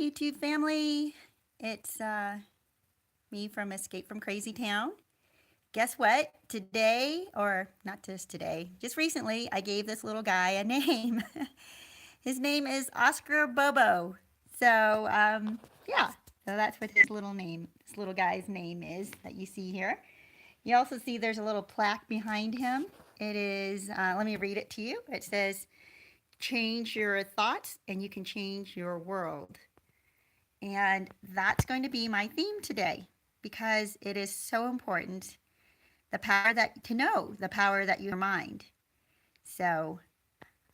YouTube family. It's me from Escape from Crazytown. Guess what? Today, or not just today, just recently, I gave this little guy a name. His name is Oscar Bobo. So, yeah, so that's what this little guy's name is that you see here. You also see there's a little plaque behind him. It is, let me read it to you. It says, change your thoughts and you can change your world. And that's going to be my theme today because it is so important. The power that to know the power that your mind. So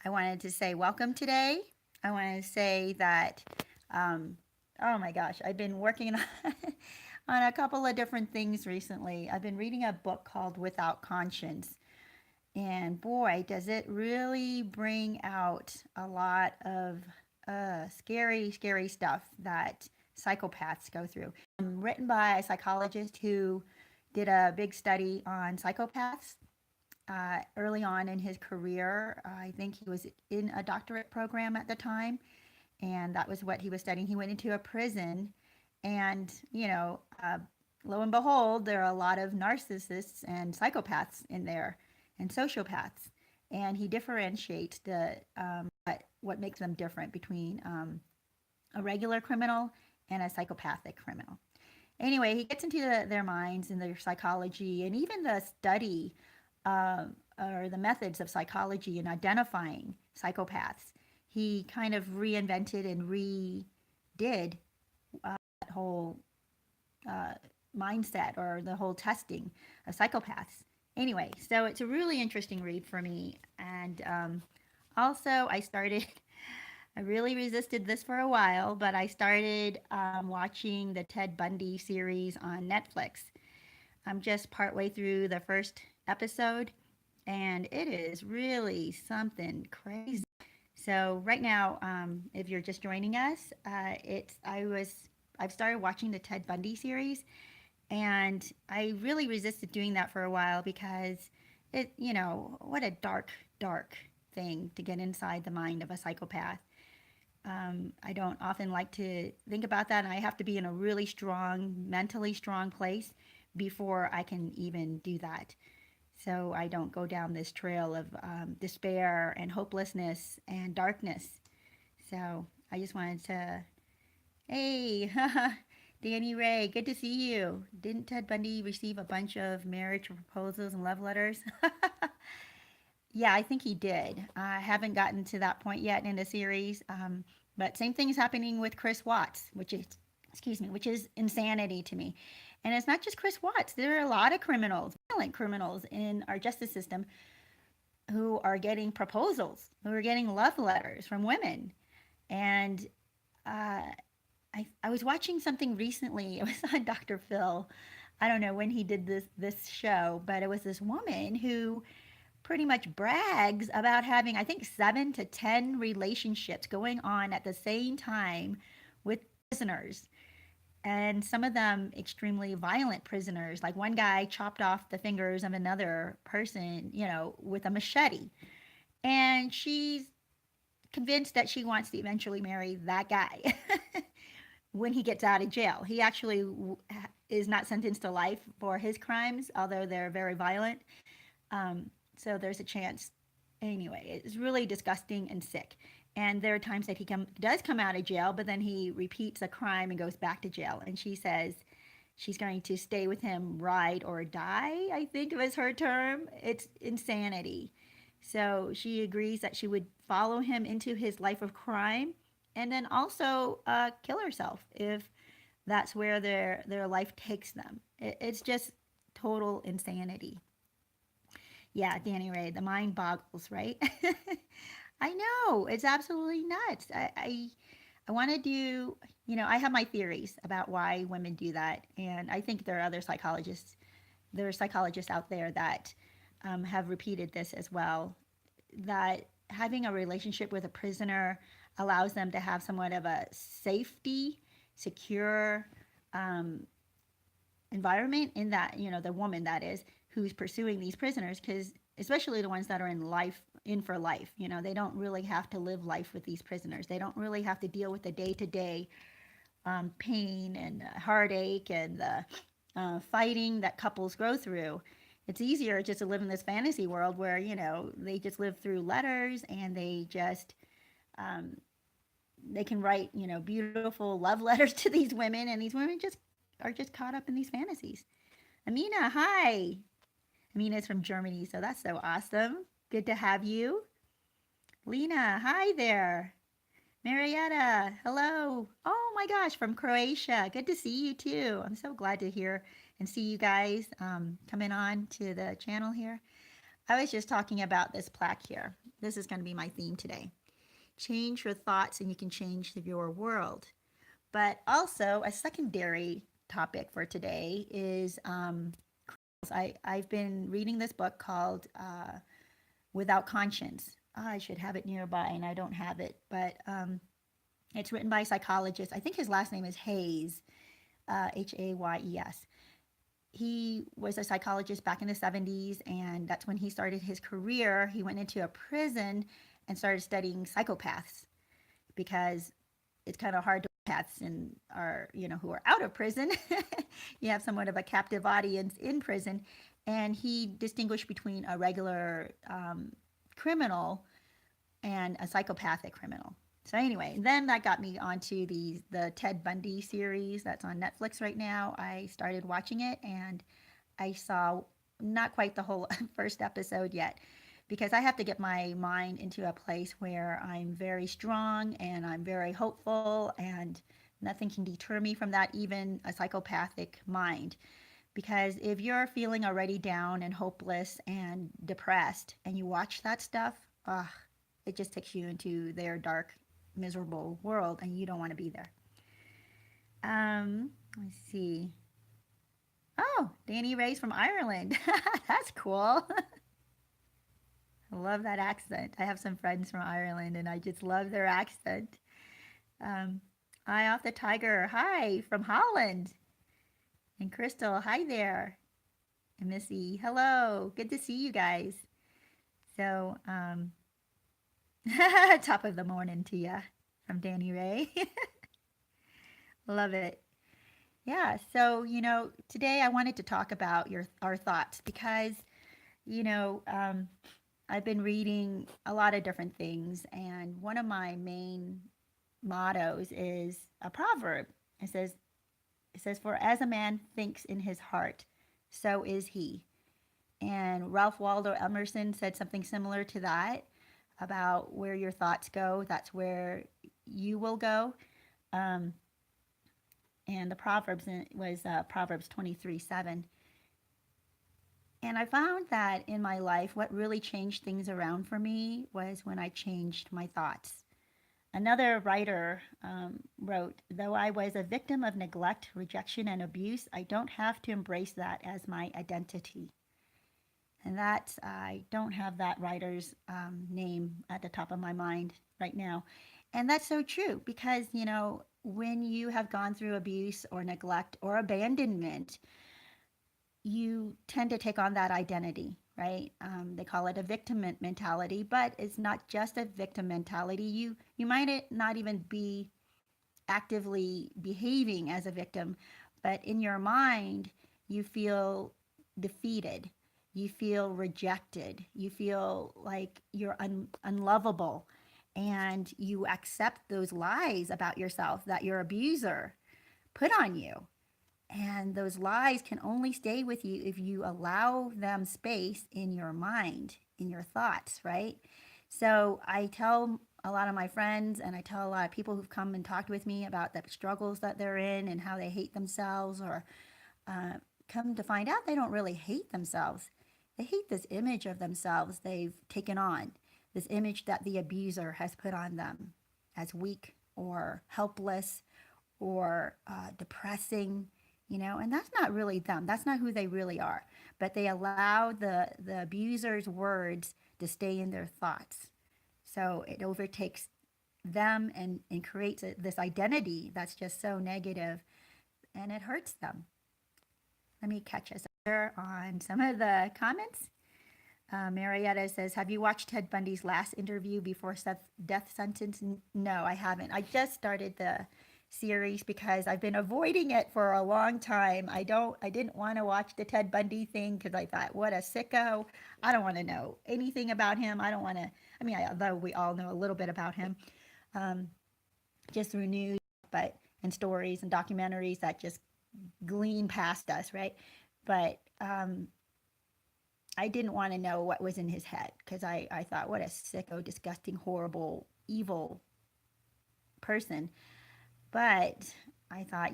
I wanted to say welcome today. I want to say that, oh my gosh, I've been working on a couple of different things recently. I've been reading a book called Without Conscience. And boy, does it really bring out a lot of scary, scary stuff that psychopaths go through. Written by a psychologist who did a big study on psychopaths early on in his career. I think he was in a doctorate program at the time, and that was what he was studying. He went into a prison, and, lo and behold, there are a lot of narcissists and psychopaths in there and sociopaths. And he differentiates what makes them different between a regular criminal and a psychopathic criminal. Anyway, he gets into their minds and their psychology and even the study or the methods of psychology in identifying psychopaths. He kind of reinvented and redid that whole mindset or the whole testing of psychopaths. Anyway, so it's a really interesting read for me. And also, I really resisted this for a while, but I started watching the Ted Bundy series on Netflix. I'm just partway through the first episode, and it is really something crazy. So right now, if you're just joining us, I've started watching the Ted Bundy series, and I really resisted doing that for a while because what a dark, dark thing to get inside the mind of a psychopath. I don't often like to think about that, and I have to be in a really strong, mentally strong place before I can even do that. So I don't go down this trail of despair and hopelessness and darkness. So I just wanted to, hey, Danny Ray, good to see you. Didn't Ted Bundy receive a bunch of marriage proposals and love letters? Yeah, I think he did. I haven't gotten to that point yet in the series, but same thing is happening with Chris Watts, which is insanity to me. And it's not just Chris Watts. There are a lot of criminals, violent criminals in our justice system who are getting proposals, who are getting love letters from women. And I was watching something recently. It was on Dr. Phil. I don't know when he did this show, but it was this woman who pretty much brags about having, I think, 7 to 10 relationships going on at the same time with prisoners. And some of them extremely violent prisoners. Like one guy chopped off the fingers of another person, with a machete. And she's convinced that she wants to eventually marry that guy when he gets out of jail. He actually is not sentenced to life for his crimes, although they're very violent. So there's a chance. Anyway, it's really disgusting and sick. And there are times that he does come out of jail, but then he repeats a crime and goes back to jail. And she says she's going to stay with him, ride or die, I think was her term. It's insanity. So she agrees that she would follow him into his life of crime and then also kill herself if that's where their life takes them. It's just total insanity. Yeah, Danny Ray, the mind boggles, right? I know, it's absolutely nuts. I want to do, I have my theories about why women do that. And I think there are other psychologists, there are psychologists out there that have repeated this as well, that having a relationship with a prisoner allows them to have somewhat of a safety, secure environment in that, the woman that is, who's pursuing these prisoners, because especially the ones that are in for life, they don't really have to live life with these prisoners. They don't really have to deal with the day-to-day pain and heartache and the fighting that couples go through. It's easier just to live in this fantasy world where, they just live through letters and um, they can write, beautiful love letters to these women, and these women just are just caught up in these fantasies. Amina, hi. Amina's from Germany, so that's so awesome. Good to have you. Lena, hi there. Marietta, hello. Oh my gosh, from Croatia. Good to see you too. I'm so glad to hear and see you guys coming on to the channel here. I was just talking about this plaque here. This is going to be my theme today. Change your thoughts and you can change your world. But also, a secondary topic for today is I've been reading this book called Without Conscience. I should have it nearby and I don't have it, but it's written by a psychologist. I think his last name is Hayes, Hayes. He was a psychologist back in the 70s, and that's when he started his career. He went into a prison and started studying psychopaths because it's kind of hard to paths and are who are out of prison. You have somewhat of a captive audience in prison, and he distinguished between a regular criminal and a psychopathic criminal. So anyway, then that got me onto the Ted Bundy series that's on Netflix right now. I started watching it and I saw not quite the whole first episode yet, because I have to get my mind into a place where I'm very strong and I'm very hopeful, and nothing can deter me from that, even a psychopathic mind. Because if you're feeling already down and hopeless and depressed and you watch that stuff, it just takes you into their dark, miserable world, and you don't want to be there. Let's see. Oh, Danny Ray's from Ireland. That's cool. I love that accent. I have some friends from Ireland, and I just love their accent. Eye off the tiger. Hi, from Holland. And Crystal, hi there. And Missy, hello. Good to see you guys. So, top of the morning to ya from Danny Ray. Love it. Yeah, so, today I wanted to talk about our thoughts because, I've been reading a lot of different things, and one of my main mottos is a proverb. It says, for as a man thinks in his heart, so is he. And Ralph Waldo Emerson said something similar to that, about where your thoughts go, that's where you will go. And the Proverbs was Proverbs 23:7. And I found that in my life, what really changed things around for me was when I changed my thoughts. Another writer wrote, though I was a victim of neglect, rejection, and abuse, I don't have to embrace that as my identity. And I don't have that writer's name at the top of my mind right now. And that's so true because, when you have gone through abuse or neglect or abandonment, you tend to take on that identity, right? They call it a victim mentality, but it's not just a victim mentality. You might not even be actively behaving as a victim, but in your mind, you feel defeated. You feel rejected. You feel like you're unlovable, and you accept those lies about yourself that your abuser put on you. And those lies can only stay with you if you allow them space in your mind, in your thoughts, right? So I tell a lot of my friends, and I tell a lot of people who've come and talked with me about the struggles that they're in and how they hate themselves, or come to find out they don't really hate themselves. They hate this image of themselves they've taken on, this image that the abuser has put on them as weak or helpless or depressing. And that's not really them. That's not who they really are. But they allow the abuser's words to stay in their thoughts. So it overtakes them and creates this identity that's just so negative, and it hurts them. Let me catch us here on some of the comments. Marietta says, have you watched Ted Bundy's last interview before death sentence? No, I haven't. I just started the series because I've been avoiding it for a long time. I didn't want to watch the Ted Bundy thing because I thought, what a sicko. I don't want to know anything about him. I don't want to, I mean, although we all know a little bit about him, um, just through news, but, and stories and documentaries that just glean past us, right? But I didn't want to know what was in his head because I thought, what a sicko, disgusting, horrible, evil person. But I thought,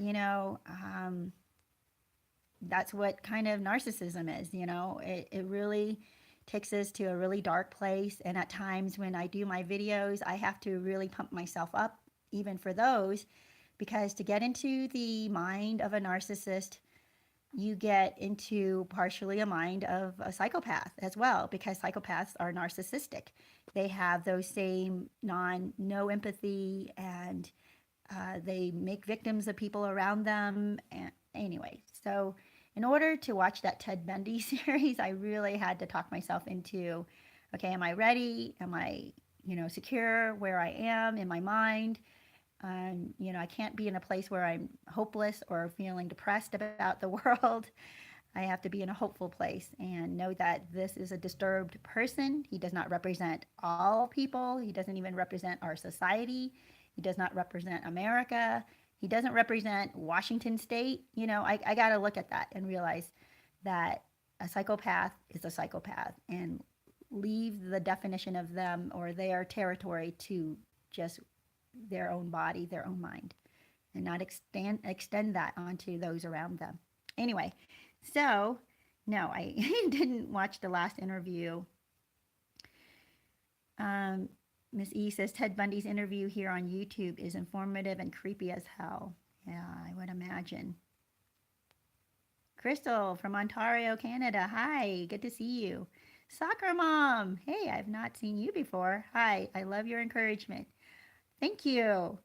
that's what kind of narcissism is, it really takes us to a really dark place. And at times when I do my videos, I have to really pump myself up, even for those, because to get into the mind of a narcissist, you get into partially a mind of a psychopath as well, because psychopaths are narcissistic. They have those same no empathy, and they make victims of people around them. And anyway, so in order to watch that Ted Bundy series, I really had to talk myself into, okay, am I ready? Am I, secure where I am in my mind? I can't be in a place where I'm hopeless or feeling depressed about the world. I have to be in a hopeful place and know that this is a disturbed person. He does not represent all people. He doesn't even represent our society. He does not represent America. He doesn't represent Washington State. I got to look at that and realize that a psychopath is a psychopath, and leave the definition of them or their territory to just their own body, their own mind, and not extend that onto those around them. Anyway, so no, I didn't watch the last interview. Miss E says Ted Bundy's interview here on YouTube is informative and creepy as hell. Yeah, I would imagine. Crystal from Ontario, Canada. Hi, good to see you. Soccer Mom. Hey, I've not seen you before. Hi, I love your encouragement. Thank you.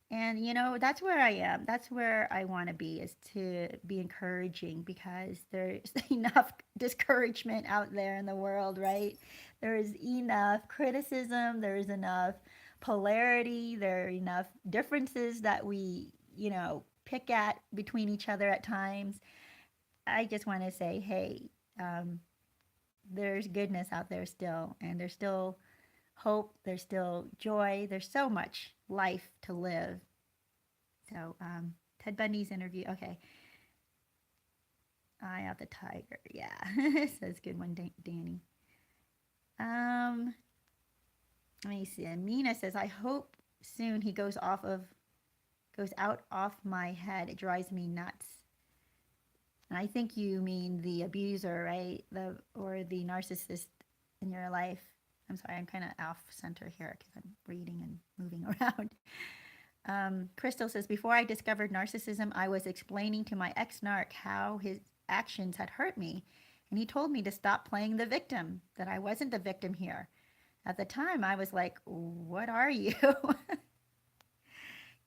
And that's where I am. That's where I want to be, is to be encouraging, because there's enough discouragement out there in the world, right? There is enough criticism, there is enough polarity, there are enough differences that we, pick at between each other at times. I just want to say, hey, there's goodness out there still, and there's still hope, there's still joy, there's so much life to live. So Ted Bundy's interview, okay. Eye of the tiger, yeah. Says good one, Danny. Let me see. Amina says, I hope soon he goes out off my head. It drives me nuts. And I think you mean the abuser, right? Or the narcissist in your life. I'm sorry, I'm kind of off center here because I'm reading and moving around. Crystal says, before I discovered narcissism, I was explaining to my ex-narc how his actions had hurt me. And he told me to stop playing the victim, that I wasn't the victim here. At the time, I was like, what are you?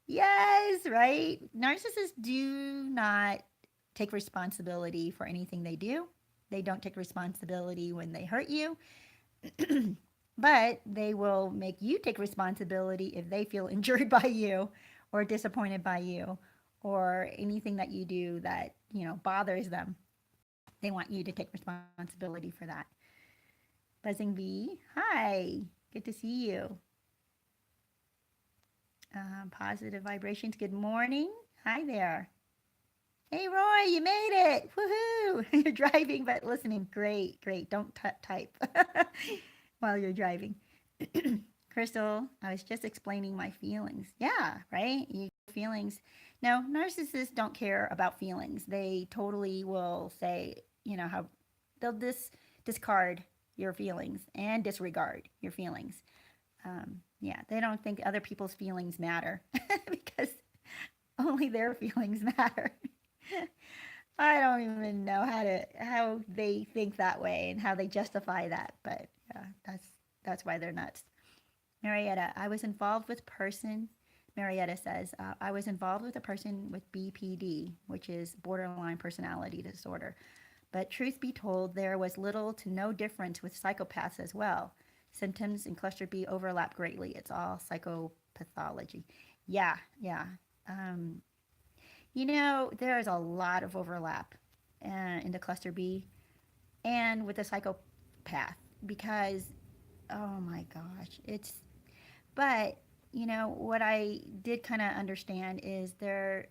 Yes, right? Narcissists do not take responsibility for anything they do. They don't take responsibility when they hurt you. But they will make you take responsibility if they feel injured by you or disappointed by you or anything that you do that, bothers them. They want you to take responsibility for that. Buzzing V, hi, good to see you. Positive vibrations, good morning. Hi there. Hey, Roy, you made it. Woohoo. You're driving but listening. Great, great. Don't type while you're driving. Crystal, I was just explaining my feelings. Yeah, right? Feelings. No, narcissists don't care about feelings. They totally will say, how they'll discard your feelings and disregard your feelings. Yeah, they don't think other people's feelings matter because only their feelings matter. I don't even know how they think that way and how they justify that, but yeah, that's why they're nuts. Marietta, I was involved with person. Marietta says, I was involved with a person with BPD, which is borderline personality disorder. But truth be told, there was little to no difference with psychopaths as well. Symptoms in cluster B overlap greatly. It's all psychopathology. Yeah. Um, there's a lot of overlap in the cluster B and with the psychopath because, oh my gosh, but, what I did kind of understand is there's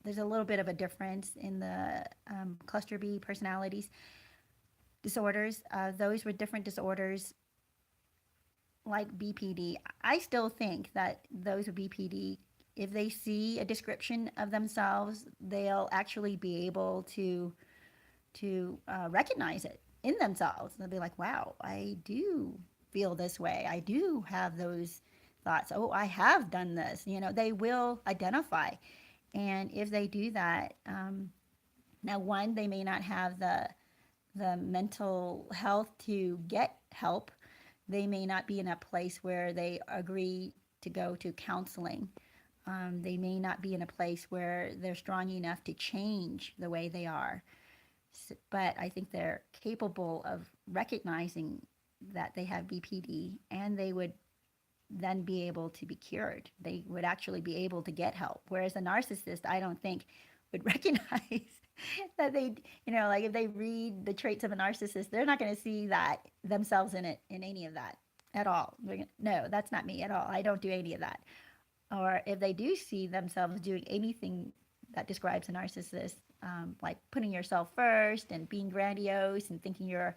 a little bit of a difference in the cluster B personalities disorders. Those were different disorders like BPD. I still think that those with BPD, if they see a description of themselves, they'll actually be able to recognize it in themselves. They'll be like, "Wow, I do feel this way. I do have those thoughts. Oh, I have done this." They will identify, and if they do that, now one, they may not have the mental health to get help. They may not be in a place where they agree to go to counseling. They may not be in a place where they're strong enough to change the way they are. But I think they're capable of recognizing that they have BPD and they would then be able to be cured. They would actually be able to get help. Whereas a narcissist, I don't think would recognize that like if they read the traits of a narcissist, they're not going to see that themselves in any of that at all. No, that's not me at all. I don't do any of that. Or if they do see themselves doing anything that describes a narcissist, like putting yourself first and being grandiose and thinking you're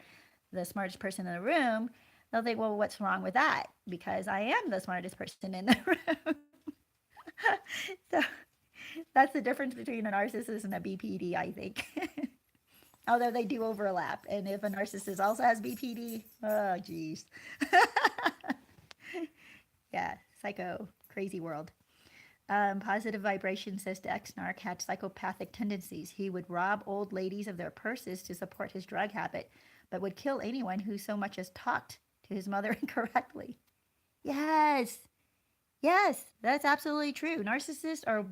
the smartest person in the room, they'll think, well, what's wrong with that? Because I am the smartest person in the room. So that's the difference between a narcissist and a BPD, I think. Although they do overlap. And if a narcissist also has BPD, oh, geez. Yeah, psycho, crazy world. Positive Vibration says the ex-narc had psychopathic tendencies. He would rob old ladies of their purses to support his drug habit, but would kill anyone who so much as talked to his mother incorrectly. Yes, yes, that's absolutely true. Narcissists are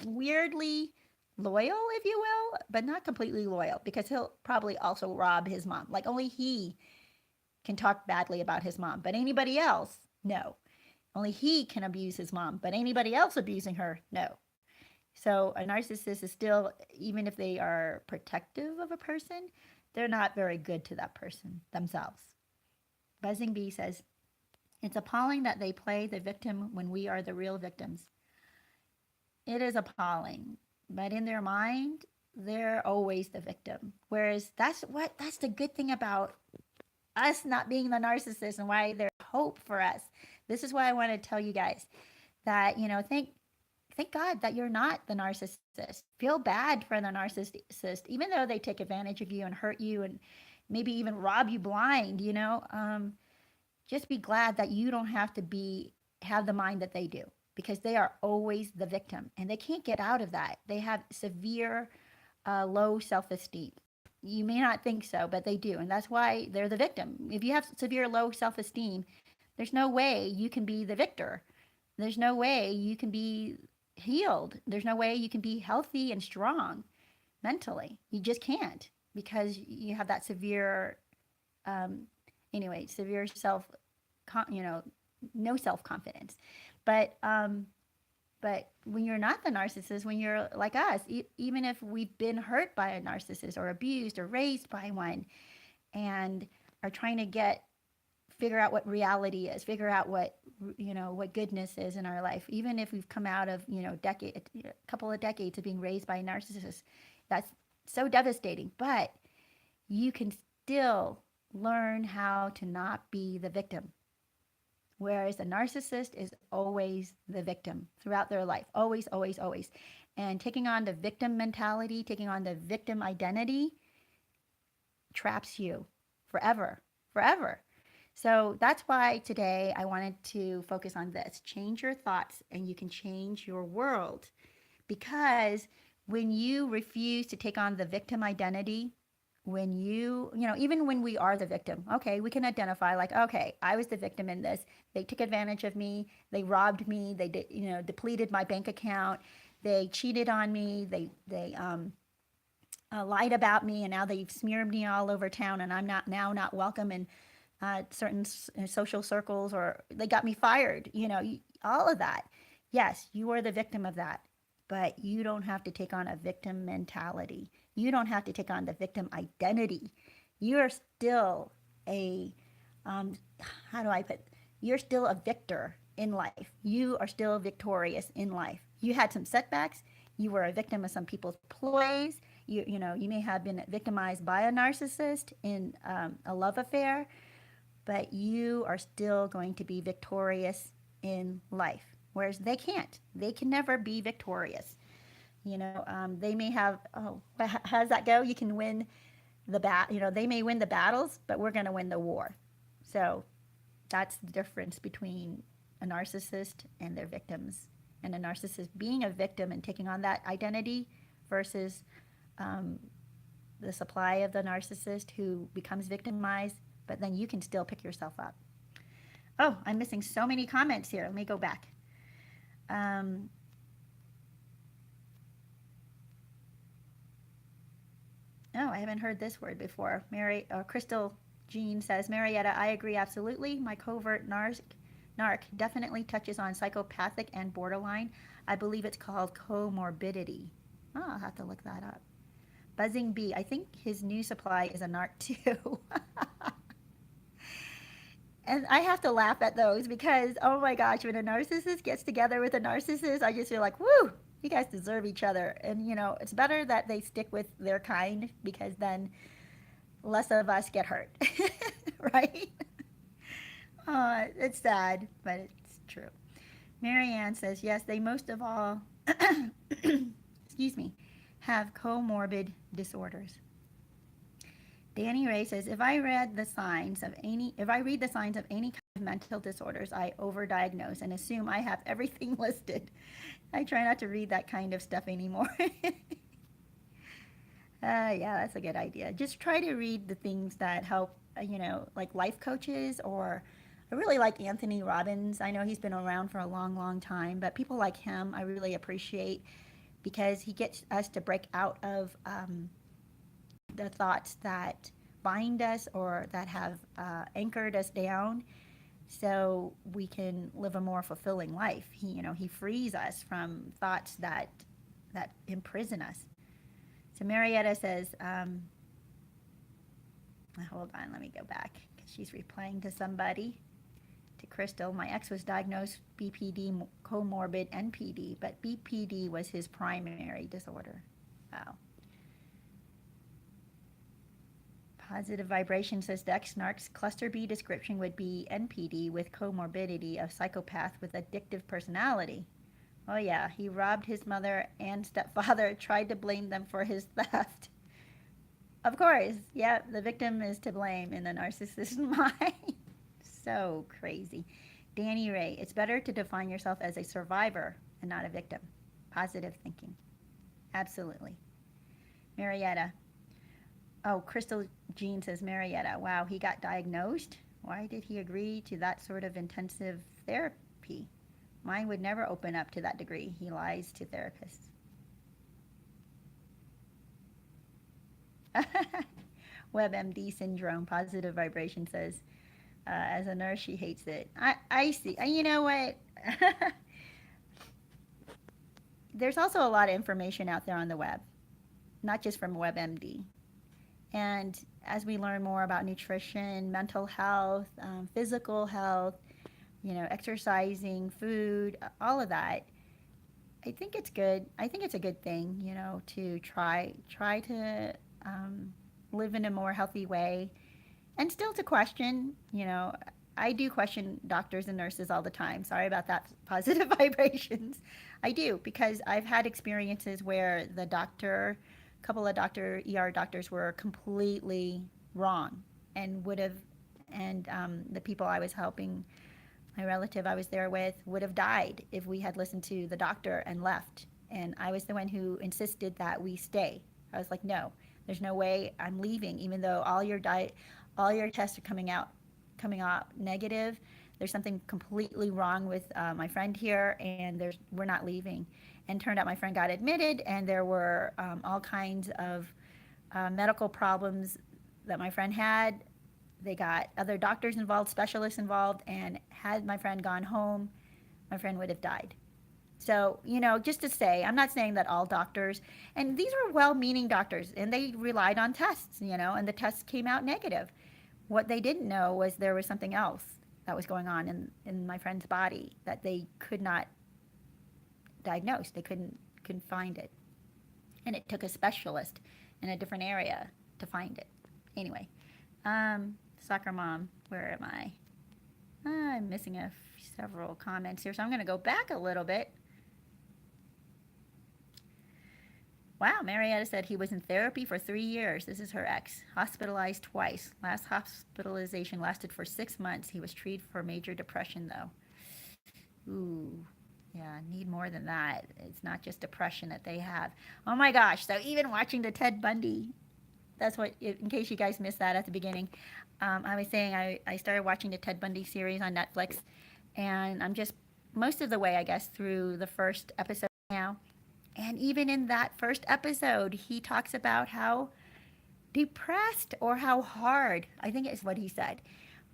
weirdly loyal, if you will, but not completely loyal because he'll probably also rob his mom. Like only he can talk badly about his mom, but anybody else, no. Only he can abuse his mom, but anybody else abusing her, no. So a narcissist is still, even if they are protective of a person, they're not very good to that person themselves. Buzzing Bee says, it's appalling that they play the victim when we are the real victims. It is appalling, but in their mind, they're always the victim. Whereas that's the good thing about us not being the narcissist and why there's hope for us. This is why I want to tell you guys that, thank God that you're not the narcissist. Feel bad for the narcissist, even though they take advantage of you and hurt you and maybe even rob you blind, just be glad that you don't have to have the mind that they do because they are always the victim and they can't get out of that. They have severe low self-esteem. You may not think so, but they do. And that's why they're the victim. If you have severe low self-esteem, there's no way you can be the victor. There's no way you can be healed. There's no way you can be healthy and strong mentally. You just can't because you have that severe, severe no self-confidence. But when you're not the narcissist, when you're like us, even if we've been hurt by a narcissist or abused or raised by one and are trying to figure out what reality is, figure out what goodness is in our life, even if we've come out of, a couple of decades of being raised by a narcissist, that's so devastating. But you can still learn how to not be the victim. Whereas a narcissist is always the victim throughout their life. Always, always, always. And taking on the victim mentality, taking on the victim identity traps you forever, forever. So that's why today I wanted to focus on this. Change your thoughts and you can change your world. Because when you refuse to take on the victim identity, when even when we are the victim, okay, we can identify like, okay, I was the victim in this. They took advantage of me. They robbed me. They depleted my bank account. They cheated on me. They lied about me, and now they've smeared me all over town, and I'm not welcome in certain social circles, or they got me fired. All of that. Yes, you are the victim of that. but you don't have to take on a victim mentality. You don't have to take on the victim identity. You are still a, um, how do I put, you're still a victor in life. You are still victorious in life. You had some setbacks. You were a victim of some people's ploys. You may have been victimized by a narcissist in a love affair, but you are still going to be victorious in life. Whereas they can't. They can never be victorious. They may have, oh, how does that go? You can win they may win the battles, but we're going to win the war. So that's the difference between a narcissist and their victims. And a narcissist being a victim and taking on that identity versus the supply of the narcissist who becomes victimized, but then you can still pick yourself up. Oh, I'm missing so many comments here. Let me go back. Oh, I haven't heard this word before. Crystal Jean says, Marietta, I agree absolutely. My covert narc definitely touches on psychopathic and borderline. I believe it's called comorbidity. Oh, I'll have to look that up. Buzzing Bee, I think his new supply is a narc too. And I have to laugh at those because, oh my gosh, when a narcissist gets together with a narcissist, I just feel like, woo, you guys deserve each other. And, it's better that they stick with their kind because then less of us get hurt, right? It's sad, but it's true. Marianne says, yes, they most of all, excuse me, have comorbid disorders. Danny Ray says, if I read the signs of any kind of mental disorders, I overdiagnose and assume I have everything listed. I try not to read that kind of stuff anymore. Yeah, that's a good idea. Just try to read the things that help, like life coaches, or I really like Anthony Robbins. I know he's been around for a long, long time, but people like him I really appreciate because he gets us to break out of the thoughts that bind us or that have anchored us down, so we can live a more fulfilling life. He frees us from thoughts that imprison us. So Marietta says, hold on, let me go back because she's replying to somebody. To Crystal, my ex was diagnosed BPD, comorbid NPD, but BPD was his primary disorder. Wow. Positive Vibration says the ex-narc's cluster B description would be NPD with comorbidity of psychopath with addictive personality. Oh yeah, he robbed his mother and stepfather, tried to blame them for his theft. Of course, yeah, the victim is to blame in the narcissist's mind. So crazy. Danny Ray, it's better to define yourself as a survivor and not a victim. Positive thinking. Absolutely. Marietta. Oh, Crystal Jean says, Marietta, wow, he got diagnosed? Why did he agree to that sort of intensive therapy? Mine would never open up to that degree. He lies to therapists. WebMD syndrome, Positive Vibration says, as a nurse, she hates it. I see. You know what? There's also a lot of information out there on the web, not just from WebMD. And as we learn more about nutrition, mental health, physical health, exercising, food, all of that, I think it's good. I think it's a good thing, to try to live in a more healthy way, and still to question. I do question doctors and nurses all the time. Sorry about that, Positive Vibrations. I do, because I've had experiences where a couple of ER doctors were completely wrong and the people I was helping, my relative I was there with, would have died if we had listened to the doctor and left. And I was the one who insisted that we stay. I was like, no, there's no way I'm leaving, even though all your tests are coming out negative. There's something completely wrong with my friend here, and we're not leaving. And turned out my friend got admitted, and there were all kinds of medical problems that my friend had. They got other doctors involved, specialists involved, and had my friend gone home, my friend would have died. So, just to say, I'm not saying that all doctors, and these were well meaning doctors, and they relied on tests, and the tests came out negative. What they didn't know was there was something else that was going on in my friend's body that they could not diagnose. They couldn't find it. And it took a specialist in a different area to find it. Anyway, soccer mom, where am I? I'm missing several comments here, so I'm going to go back a little bit. Wow, Marietta said he was in therapy for 3 years. This is her ex. Hospitalized twice. Last hospitalization lasted for 6 months. He was treated for major depression, though. Ooh, yeah, need more than that. It's not just depression that they have. Oh my gosh, so even watching the Ted Bundy, that's what, in case you guys missed that at the beginning, I was saying I started watching the Ted Bundy series on Netflix, and I'm just most of the way, I guess, through the first episode now. And even in that first episode, he talks about how depressed or how hard, I think is what he said,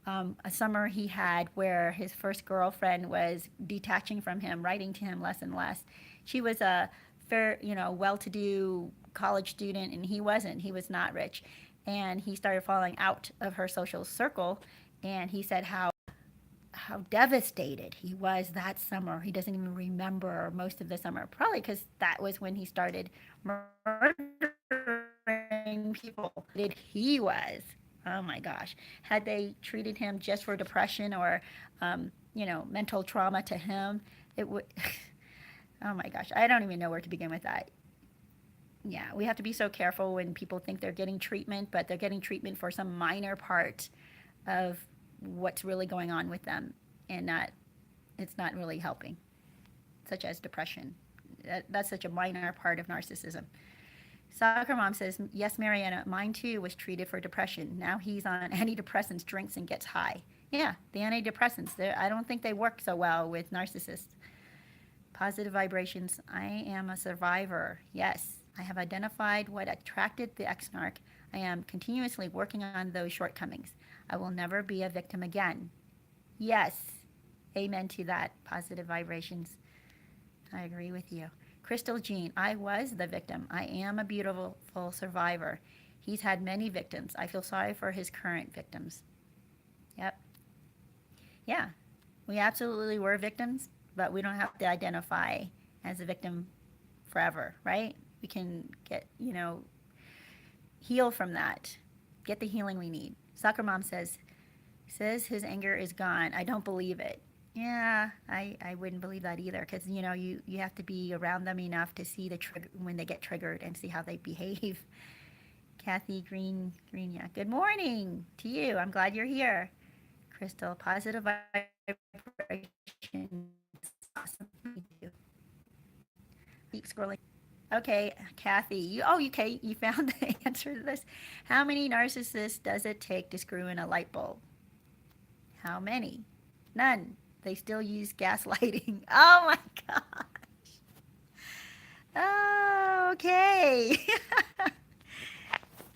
a summer he had where his first girlfriend was detaching from him, writing to him less and less. She was a fair, well-to-do college student, and he wasn't. He was not rich. And he started falling out of her social circle. And he said how devastated he was that summer. He doesn't even remember most of the summer, probably because that was when he started murdering people. Did he was. Oh my gosh. Had they treated him just for depression or, mental trauma to him, it would. Oh my gosh. I don't even know where to begin with that. Yeah, we have to be so careful when people think they're getting treatment, but they're getting treatment for some minor part of what's really going on with them, and it's not really helping, such as depression. That's such a minor part of narcissism. Soccer mom says, yes, Mariana, mine too was treated for depression. Now he's on antidepressants, drinks, and gets high. Yeah, the antidepressants, I don't think they work so well with narcissists. Positive vibrations. I am a survivor. Yes, I have identified what attracted the ex-narc. I am continuously working on those shortcomings. I will never be a victim again. Yes, amen to that. Positive vibrations. I agree with you. Crystal Jean, I was the victim. I am a beautiful survivor. He's had many victims. I feel sorry for his current victims. Yep. Yeah, we absolutely were victims, but we don't have to identify as a victim forever, right? We can get, heal from that. Get the healing we need. Soccer mom says his anger is gone. I don't believe it. Yeah, I wouldn't believe that either because, you have to be around them enough to see the trigger when they get triggered and see how they behave. Kathy Green, yeah. Good morning to you. I'm glad you're here. Crystal, positive vibrations. Awesome. Thank you. Keep scrolling. Okay, Kathy, you found the answer to this. How many narcissists does it take to screw in a light bulb? How many? None. They still use gaslighting. Oh my gosh. Oh, okay.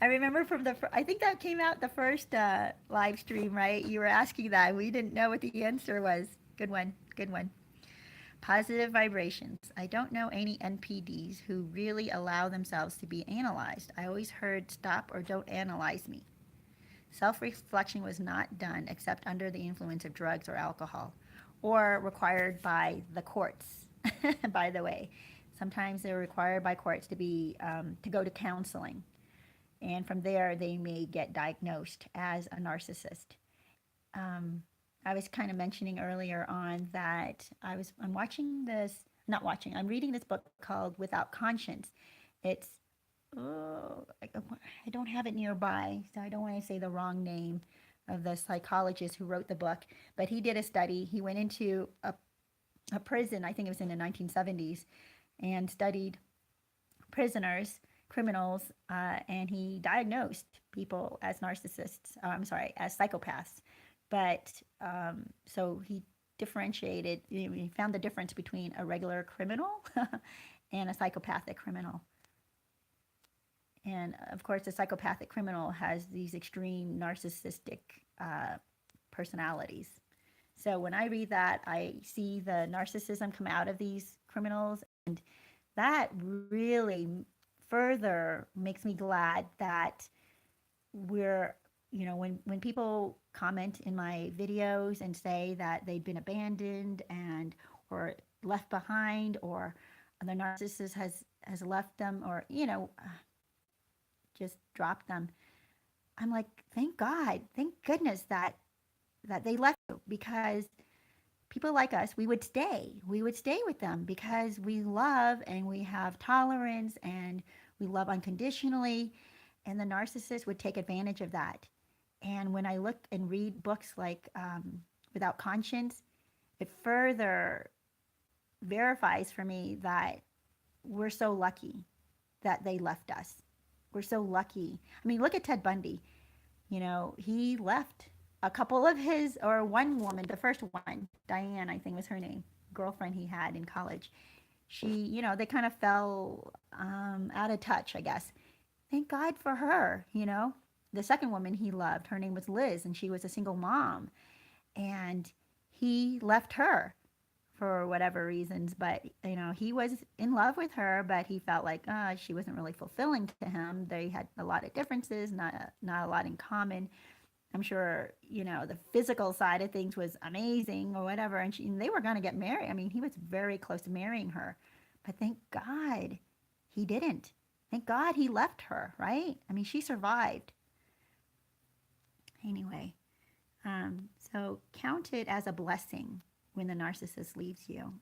I remember from I think that came out the first live stream, right? You were asking that. We didn't know what the answer was. Good one. Good one. Positive vibrations. I don't know any NPDs who really allow themselves to be analyzed. I always heard stop or don't analyze me. Self-reflection was not done except under the influence of drugs or alcohol, or required by the courts, by the way. Sometimes they're required by courts to go to counseling. And from there, they may get diagnosed as a narcissist. I was kind of mentioning earlier on that I'm watching this, not watching, I'm reading this book called Without Conscience. It's, I don't have it nearby, so I don't want to say the wrong name of the psychologist who wrote the book, but he did a study. He went into a prison, I think it was in the 1970s, and studied prisoners, criminals, and he diagnosed people as narcissists, as psychopaths. But so he differentiated, he found the difference between a regular criminal and a psychopathic criminal. And of course, the psychopathic criminal has these extreme narcissistic personalities. So when I read that, I see the narcissism come out of these criminals, and that really further makes me glad that we're, when people comment in my videos and say that they've been abandoned and or left behind, or the narcissist has left them, or just dropped them, I'm like, thank God, thank goodness that they left you, because people like us, we would stay with them because we love and we have tolerance and we love unconditionally, and the narcissist would take advantage of that. And when I look and read books like Without Conscience, it further verifies for me that we're so lucky that they left us. We're so lucky. I mean, look at Ted Bundy. He left a couple of his, or one woman, the first one, Diane, I think was her name, girlfriend he had in college. They kind of fell out of touch, I guess. Thank God for her. The second woman he loved, her name was Liz, and she was a single mom. And he left her for whatever reasons, but he was in love with her, but he felt like she wasn't really fulfilling to him. They had a lot of differences, not a lot in common. I'm sure the physical side of things was amazing or whatever, and they were going to get married. I mean, he was very close to marrying her, but thank God he didn't. Thank God he left her, right? I mean, she survived. Anyway, so count it as a blessing when the narcissist leaves you.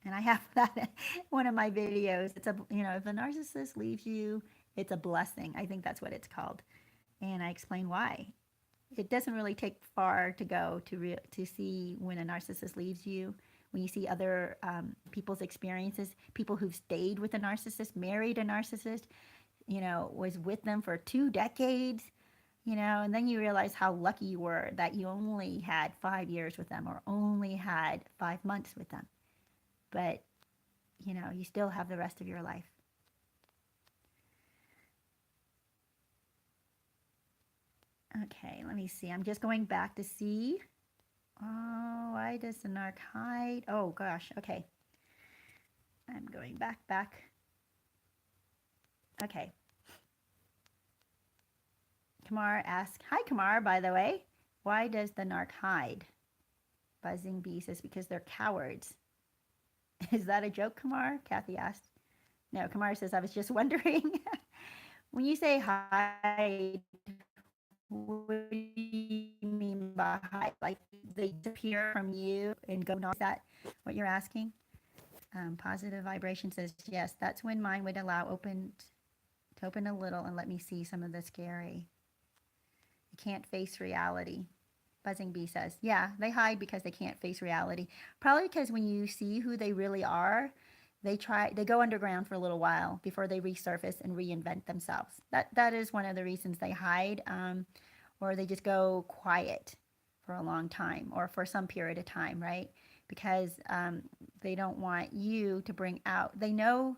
And I have that in one of my videos. It's if the narcissist leaves you, it's a blessing. I think that's what it's called. And I explain why. It doesn't really take far to go to see when a narcissist leaves you. When you see other people's experiences, people who've stayed with a narcissist, married a narcissist, was with them for 2 decades, and then you realize how lucky you were that you only had 5 years with them, or only had 5 months with them. But, you still have the rest of your life. Okay, let me see. I'm just going back to see. Oh, why does the narc hide? Oh, gosh. Okay. I'm going back. Okay. Kamar asks, hi, Kamar, by the way. Why does the narc hide? Buzzing Bee says, because they're cowards. Is that a joke, Kamar? Kathy asked. No, Kamar says, I was just wondering. When you say hide, what do you mean by hide? Like they disappear from you and go on? Is that what you're asking? Positive Vibration says, yes, that's when mine would allow to open a little and let me see some of the scary. You can't face reality. Buzzing Bee says, yeah, they hide because they can't face reality. Probably because when you see who they really are, they go underground for a little while before they resurface and reinvent themselves. That is one of the reasons they hide, or they just go quiet for a long time or for some period of time, right? Because they don't want you to bring out. They know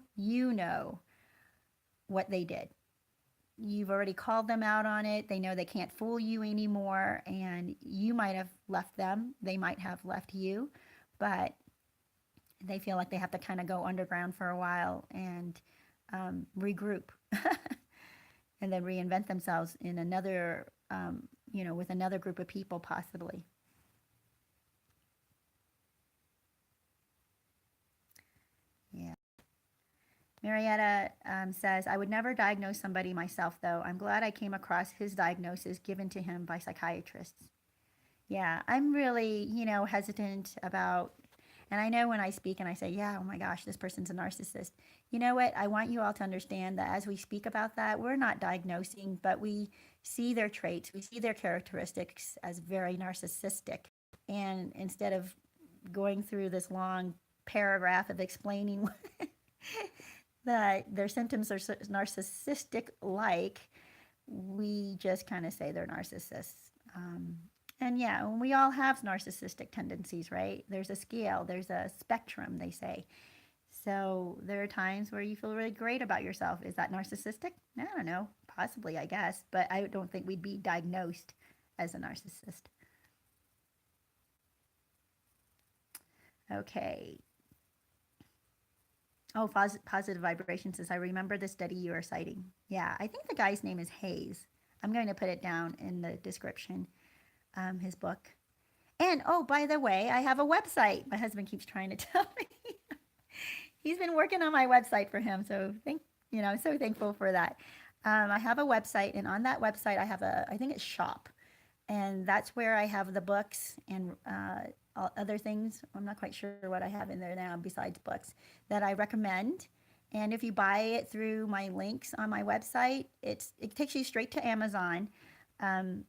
what they did. You've already called them out on it. They know they can't fool you anymore, and you might have left them. They might have left you, but they feel like they have to kind of go underground for a while and regroup and then reinvent themselves in another, with another group of people possibly. Yeah. Marietta says, I would never diagnose somebody myself, though. I'm glad I came across his diagnosis given to him by psychiatrists. Yeah, I'm really, hesitant about, and I know when I speak and I say, yeah, oh my gosh, this person's a narcissist. You know what? I want you all to understand that as we speak about that, we're not diagnosing, but we see their traits, we see their characteristics as very narcissistic. And instead of going through this long paragraph of explaining that their symptoms are narcissistic like, we just kind of say they're narcissists. And yeah, we all have narcissistic tendencies, right? There's a scale, there's a spectrum, they say. So there are times where you feel really great about yourself. Is that narcissistic? I don't know. Possibly, I guess. But I don't think we'd be diagnosed as a narcissist. Okay. Oh, positive vibration says, I remember the study you are citing. Yeah, I think the guy's name is Hayes. I'm going to put it down in the description, his book. And oh, by the way, I have a website. My husband keeps trying to tell me. He's been working on my website for him. So I'm so thankful for that. I have a website, and on that website, I have I think it's shop. And that's where I have the books and other things. I'm not quite sure what I have in there now besides books that I recommend. And if you buy it through my links on my website, it takes you straight to Amazon. Um,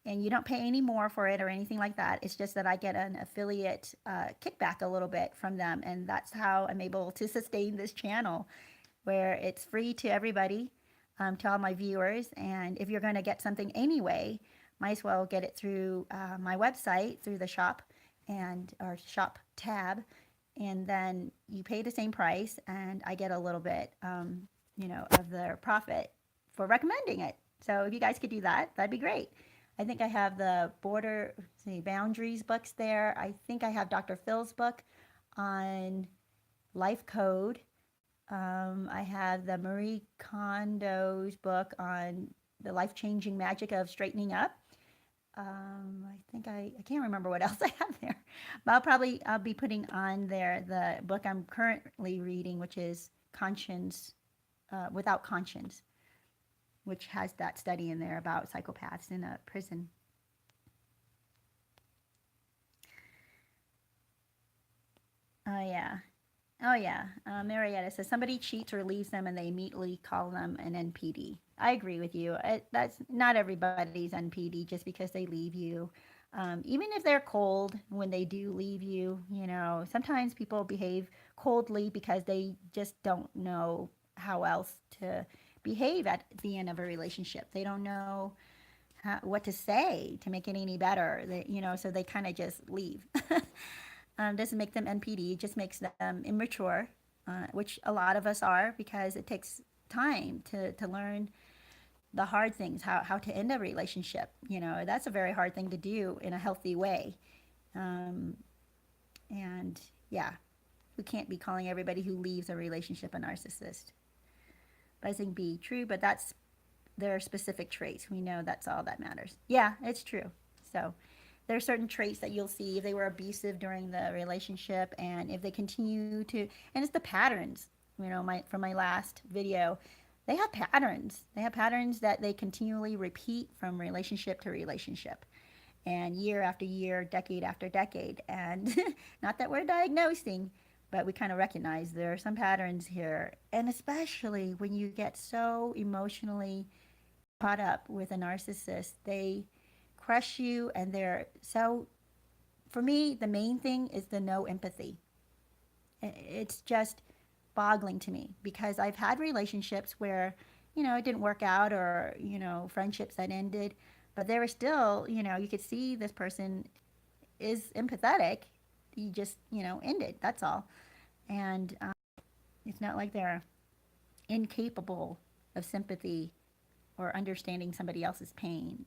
and you don't pay any more for it or anything like that. It's just that I get an affiliate kickback a little bit from them. And that's how I'm able to sustain this channel, where it's free to everybody, to all my viewers. And if you're going to get something anyway, might as well get it through my website, through the shop and our shop tab. And then you pay the same price, and I get a little bit, of their profit for recommending it. So if you guys could do that, that'd be great. I think I have the boundaries books there. I think I have Dr. Phil's book on life code. I have the Marie Kondo's book on the life-changing magic of straightening up. I think I can't remember what else I have there, but I'll be putting on there the book I'm currently reading, which is Conscience Without Conscience, which has that study in there about psychopaths in a prison. Oh yeah. Oh yeah. Marietta says somebody cheats or leaves them and they immediately call them an NPD. I agree with you. That's not everybody's NPD just because they leave you. Even if they're cold when they do leave you, sometimes people behave coldly because they just don't know how else to behave at the end of a relationship. They don't know what to say to make it any better. So they kind of just leave. Doesn't make them NPD, it just makes them immature, which a lot of us are, because it takes time to learn the hard things, how to end a relationship. That's a very hard thing to do in a healthy way. Um, and yeah, we can't be calling everybody who leaves a relationship a narcissist. Buzzing B, true, but that's their specific traits. We know that's all that matters. Yeah, it's true. So there are certain traits that you'll see if they were abusive during the relationship, and if they continue to, and it's the patterns, from my last video, they have patterns. They have patterns that they continually repeat from relationship to relationship, and year after year, decade after decade. And not that we're diagnosing, but we kind of recognize there are some patterns here. And especially when you get so emotionally caught up with a narcissist, they crush you, and they're so, for me, the main thing is the no empathy. It's just boggling to me, because I've had relationships where, it didn't work out, or, friendships that ended, but they were still, you could see this person is empathetic. You just, end it. That's all. And it's not like they're incapable of sympathy or understanding somebody else's pain.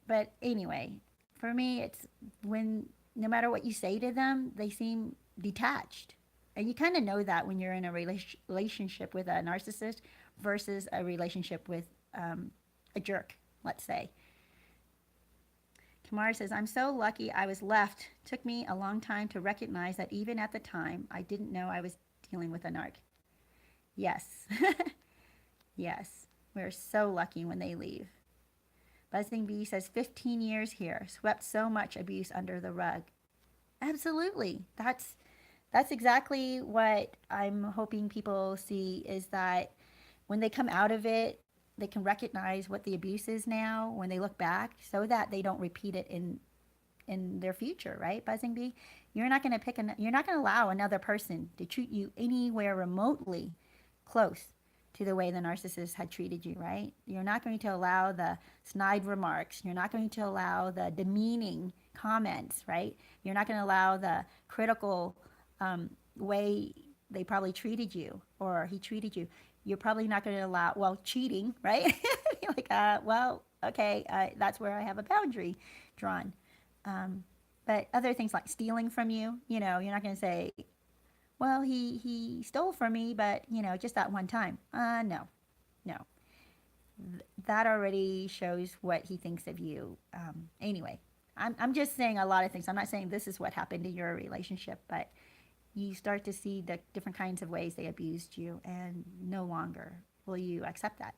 But anyway, for me, it's when no matter what you say to them, they seem detached. And you kind of know that when you're in a relationship with a narcissist versus a relationship with a jerk, let's say. Tamara says, I'm so lucky I was left. Took me a long time to recognize that even at the time, I didn't know I was dealing with a narc. Yes. Yes. We're so lucky when they leave. Buzzing Bee says 15 years here, swept so much abuse under the rug. Absolutely. That's exactly what I'm hoping people see, is that when they come out of it, they can recognize what the abuse is now when they look back, so that they don't repeat it in their future, right, Buzzing Bee? You're not going to you're not going to allow another person to treat you anywhere remotely close to the way the narcissist had treated you, right? You're not going to allow the snide remarks. You're not going to allow the demeaning comments, right? You're not going to allow the critical way they probably treated you, or he treated you. You're probably not going to allow, well, cheating, right? Like, well, okay, that's where I have a boundary drawn. But other things like stealing from you, you're not going to say, well, he stole from me, but, just that one time. No, no. That already shows what he thinks of you. Anyway, I'm just saying a lot of things. I'm not saying this is what happened in your relationship, but you start to see the different kinds of ways they abused you, and no longer will you accept that.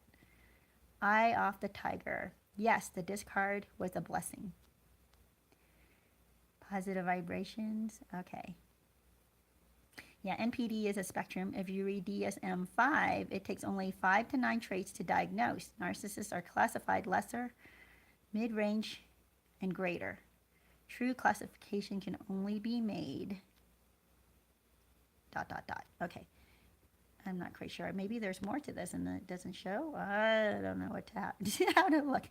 Eye off the tiger. Yes, the discard was a blessing. Positive vibrations. Okay. Yeah, NPD is a spectrum. If you read DSM-5, it takes only 5 to 9 traits to diagnose. Narcissists are classified lesser, mid-range, and greater. True classification can only be made ... Okay. I'm not quite sure. Maybe there's more to this and it doesn't show. I don't know what how to look.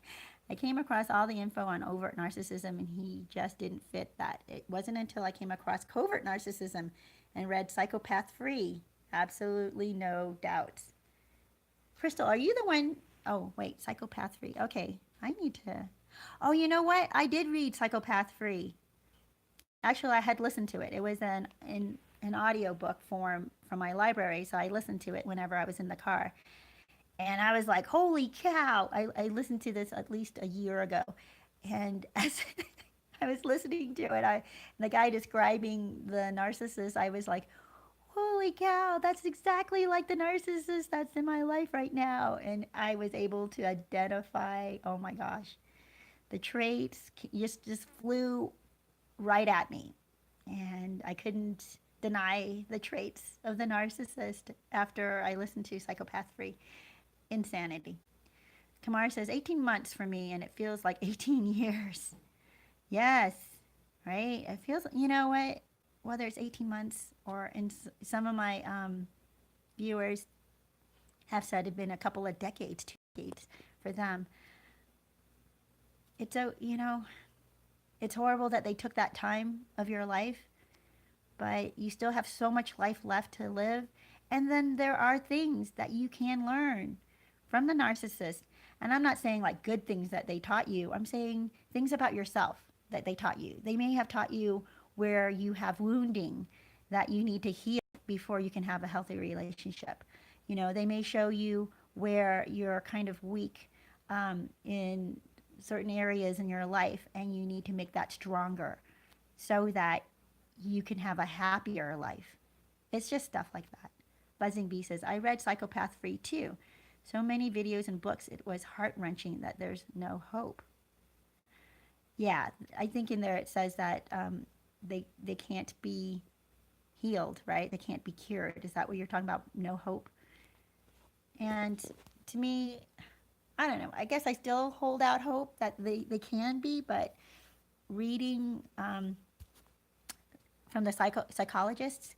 I came across all the info on overt narcissism and he just didn't fit that. It wasn't until I came across covert narcissism and read Psychopath Free. Absolutely no doubts. Crystal, are you the one? Oh, wait, Psychopath Free. Okay, I need to... Oh, you know what? I did read Psychopath Free. Actually, I had listened to it. It was an audiobook form from my library, so I listened to it whenever I was in the car. And I was like, holy cow! I listened to this at least a year ago. And as I was listening to it, the guy describing the narcissist, I was like, holy cow, that's exactly like the narcissist that's in my life right now. And I was able to identify, oh my gosh, the traits just flew right at me. And I couldn't deny the traits of the narcissist after I listened to Psychopath Free. Insanity. Kamar says 18 months for me and it feels like 18 years. Yes, right? It feels, you know what? Whether it's 18 months or in some of my viewers have said it's been a couple of decades, 2 decades for them. It's it's horrible that they took that time of your life, but you still have so much life left to live. And then there are things that you can learn from the narcissist. And I'm not saying like good things that they taught you. I'm saying things about yourself that they taught you. They may have taught you where you have wounding that you need to heal before you can have a healthy relationship. They may show you where you're kind of weak in certain areas in your life and you need to make that stronger so that you can have a happier life. It's just stuff like that. Buzzing Bee says, I read Psychopath Free too. So many videos and books, it was heart-wrenching that there's no hope. Yeah, I think in there it says that they can't be healed, right? They can't be cured. Is that what you're talking about? No hope? And to me, I don't know. I guess I still hold out hope that they can be, but reading from the psychologists,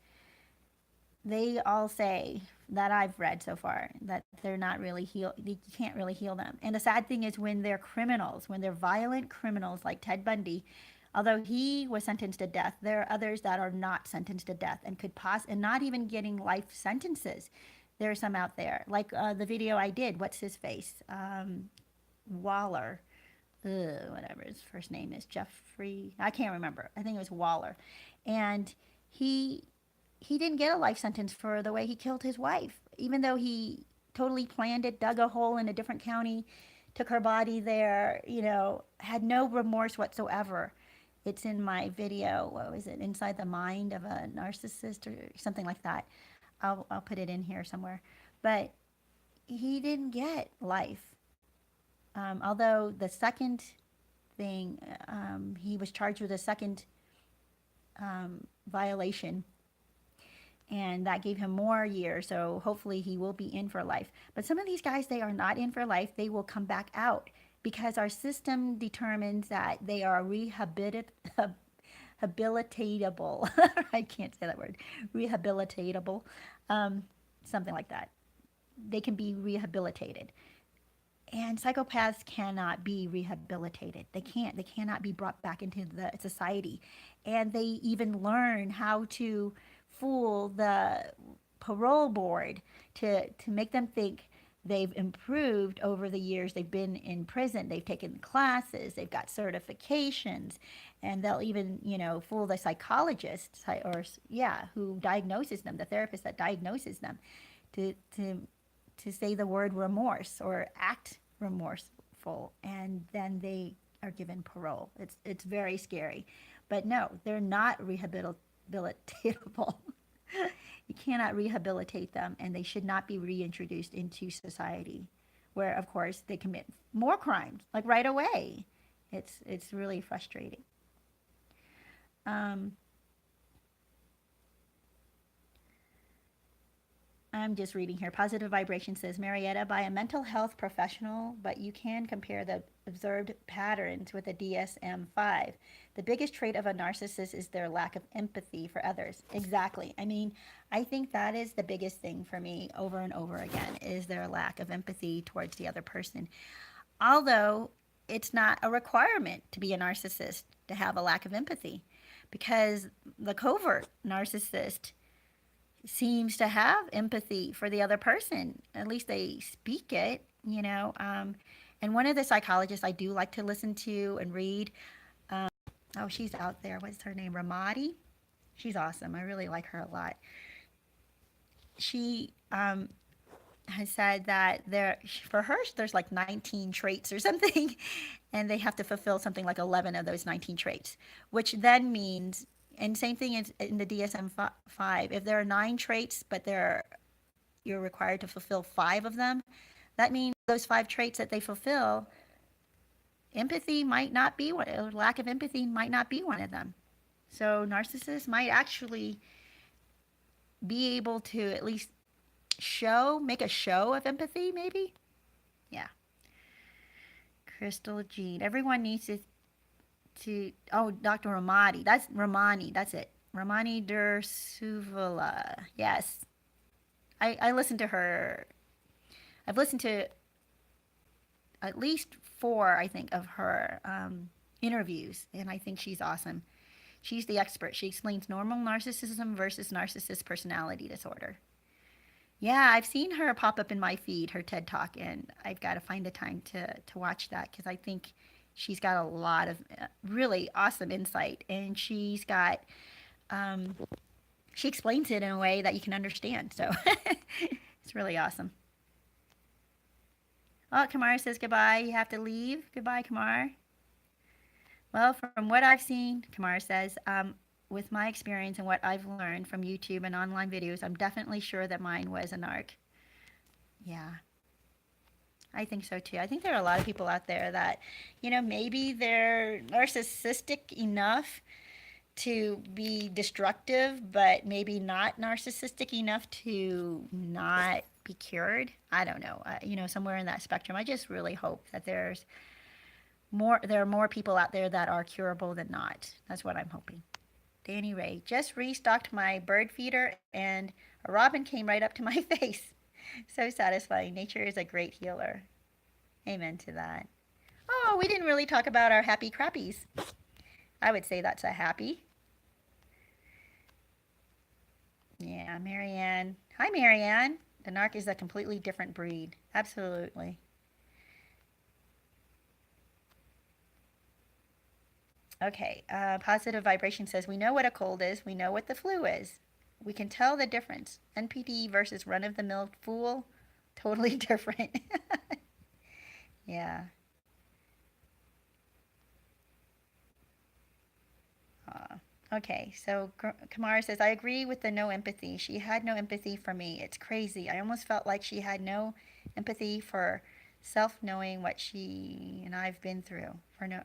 they all say that I've read so far that they're not really healed. You can't really heal them. And the sad thing is when they're criminals, when they're violent criminals like Ted Bundy, although he was sentenced to death, there are others that are not sentenced to death and could and not even getting life sentences. There are some out there, like the video I did. What's his face? Waller. Whatever his first name is, Jeffrey. I can't remember. I think it was Waller, and he didn't get a life sentence for the way he killed his wife, even though he totally planned it, dug a hole in a different county, took her body there, had no remorse whatsoever. It's in my video. What was it? Inside the Mind of a Narcissist or something like that. I'll put it in here somewhere. But he didn't get life. Although the second thing, he was charged with a second violation. And that gave him more years, so hopefully he will be in for life. But some of these guys, they are not in for life. They will come back out because our system determines that they are rehabilitatable. I can't say that word. Rehabilitatable. Something like that. They can be rehabilitated. And psychopaths cannot be rehabilitated. They can't. They cannot be brought back into the society. And they even learn how to fool the parole board to make them think they've improved over the years. They've been in prison, they've taken classes, they've got certifications, and they'll even, fool the psychologist or, yeah, who diagnoses them, the therapist that diagnoses them, to, to, to say the word remorse or act remorseful, and then they are given parole. It's very scary. But no, they're not rehabilitatable. You cannot rehabilitate them, and they should not be reintroduced into society, where, of course, they commit more crimes, like right away. It's really frustrating. Um, I'm just reading here. Positive Vibration says, Marietta, by a mental health professional, but you can compare the observed patterns with the DSM-5. The biggest trait of a narcissist is their lack of empathy for others. Exactly. I mean, I think that is the biggest thing for me over and over again, is their lack of empathy towards the other person. Although it's not a requirement to be a narcissist to have a lack of empathy, because the covert narcissist seems to have empathy for the other person. At least they speak it. And one of the psychologists I do like to listen to and read, oh, she's out there. What's her name? Ramadi? She's awesome. I really like her a lot. She has said that for her, there's like 19 traits or something, and they have to fulfill something like 11 of those 19 traits, which then means, and same thing is in the DSM-5, if there are 9 traits, but you're required to fulfill 5 of them, that means those 5 traits that they fulfill, empathy might not be one, or lack of empathy might not be one of them. So narcissists might actually be able to at least make a show of empathy, maybe. Yeah. Crystal Jean. Everyone needs oh, Dr. Ramani. That's it. Ramani Dursuvala. Yes. I listened to her. I've listened to at least 4, I think, of her interviews, and I think she's awesome. She's the expert. She explains normal narcissism versus narcissist personality disorder. Yeah, I've seen her pop up in my feed, her TED Talk, and I've got to find the time to watch that, because I think she's got a lot of really awesome insight, and she's got, she explains it in a way that you can understand, so it's really awesome. Oh, Kamar says goodbye. You have to leave. Goodbye, Kamar. Well, from what I've seen, Kamar says, with my experience and what I've learned from YouTube and online videos, I'm definitely sure that mine was a narc. Yeah, I think so too. I think there are a lot of people out there that, maybe they're narcissistic enough to be destructive, but maybe not narcissistic enough to not be cured. I don't know. Somewhere in that spectrum. I just really hope that there are more people out there that are curable than not. That's what I'm hoping. Danny Ray, just restocked my bird feeder and a robin came right up to my face. So satisfying. Nature is a great healer. Amen to that. Oh, we didn't really talk about our happy crappies. I would say that's a happy. Yeah, Marianne. Hi, Marianne. The narc is a completely different breed. Absolutely. Okay, Positive Vibration says, we know what a cold is. We know what the flu is. We can tell the difference. NPD versus run-of-the-mill fool, totally different. Yeah. Okay, so Kamara says, I agree with the no empathy. She had no empathy for me. It's crazy. I almost felt like she had no empathy for self-knowing what she and I've been through.